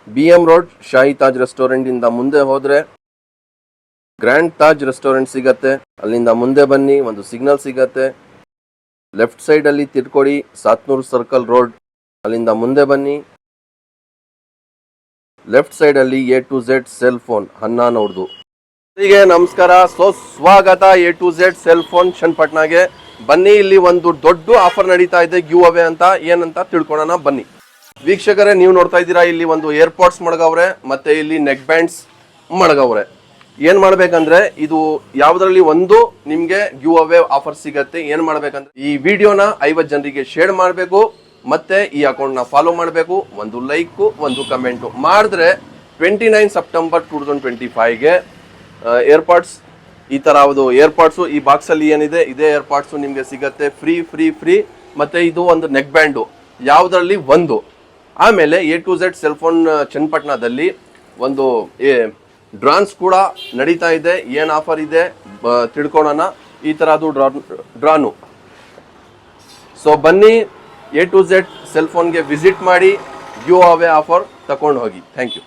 BM road ಶಾಹಿ Taj restaurant ಇಂದ ಮುಂದೆ ಹೋದ್ರೆ ಗ್ರ್ಯಾಂಡ್ ತಾಜ್ ರೆಸ್ಟೋರೆಂಟ್ ಸಿಗತ್ತೆ. ಅಲ್ಲಿಂದ ಮುಂದೆ ಬನ್ನಿ, ಒಂದು ಸಿಗ್ನಲ್ ಸಿಗತ್ತೆ. ಲೆಫ್ಟ್ ಸೈಡ್ ಅಲ್ಲಿ ತಿರ್ಕೊಡಿ, ಸಾತ್ನೂರ್ ಸರ್ಕಲ್ ರೋಡ್. ಅಲ್ಲಿಂದ ಮುಂದೆ ಬನ್ನಿ, ಲೆಫ್ಟ್ ಸೈಡ್ ಅಲ್ಲಿ A to Z cell phone ಹನ್ನಾನ್ ಅವ್ರದ್ದು. ಹೀಗೆ ನಮಸ್ಕಾರ, ಸ್ವಾಗತ A to Z cell phone ಚನ್ನಪಟ್ಟಣಗೆ. ಬನ್ನಿ, ಇಲ್ಲಿ ಒಂದು ದೊಡ್ಡ ಆಫರ್ ನಡೀತಾ ಇದೆ, ಗಿವ್ ಅವೇ ಅಂತ. ಏನಂತ ತಿಳ್ಕೊಳ್ಳೋಣ ಬನ್ನಿ. ವೀಕ್ಷಕರೇ, ನೀವು ನೋಡ್ತಾ ಇದ್ದೀರಾ, ಇಲ್ಲಿ ಒಂದು ಏರ್ಪಾಡ್ಸ್ ಮಡಗವ್ರೆ, ಮತ್ತೆ ಇಲ್ಲಿ ನೆಕ್ ಬ್ಯಾಂಡ್ಸ್ ಮಡಗವ್ರೆ. ಏನ್ ಮಾಡ್ಬೇಕಂದ್ರೆ, ಇದು ಯಾವ್ದ್ರಲ್ಲಿ ಒಂದು ನಿಮ್ಗೆ ಗಿವ್ ಅವೇ ಆಫರ್ ಸಿಗತ್ತೆ. ಏನ್ ಮಾಡ್ಬೇಕಂದ್ರೆ, ಈ ವಿಡಿಯೋನ 50 ಜನರಿಗೆ ಶೇರ್ ಮಾಡಬೇಕು, ಮತ್ತೆ ಈ ಅಕೌಂಟ್ ನ ಫಾಲೋ ಮಾಡಬೇಕು. ಒಂದು ಲೈಕ್, ಒಂದು ಕಮೆಂಟ್ ಮಾಡಿದ್ರೆ 29 ಸೆಪ್ಟೆಂಬರ್ 2025ಗೆ ಏರ್ಪಾಡ್ಸ್, ಈ ತರ ಯಾವುದು ಏರ್ಪಾಡ್ಸ್ ಈ ಬಾಕ್ಸ್ ಅಲ್ಲಿ ಏನಿದೆ ಇದೇ ಏರ್ಪಾಡ್ಸ್ ನಿಮ್ಗೆ ಸಿಗತ್ತೆ ಫ್ರೀ ಫ್ರೀ ಫ್ರೀ. ಮತ್ತೆ ಇದು ಒಂದು ನೆಕ್ ಬ್ಯಾಂಡು ಯಾವ್ದ್ರಲ್ಲಿ ಒಂದು. ಆಮೇಲೆ A to Z cell phone ಚನ್ನಪಟ್ಟಣದಲ್ಲಿ ಒಂದು ಡ್ರಾನ್ಸ್ ಕೂಡ ನಡೀತಾ ಇದೆ. ಏನ್ ಆಫರ್ ಇದೆ ತಿಳ್ಕೊಳ್ಳೋಣ. ಈ ತರ ಅದು ಡ್ರಾನು. ಸೊ ಬನ್ನಿ, A to Z ಸೆಲ್ ಫೋನ್ಗೆ ವಿಸಿಟ್ ಮಾಡಿ, ಗಿವ್ ಅವೇ ಆಫರ್ ತಗೊಂಡು ಹೋಗಿ. Thank you.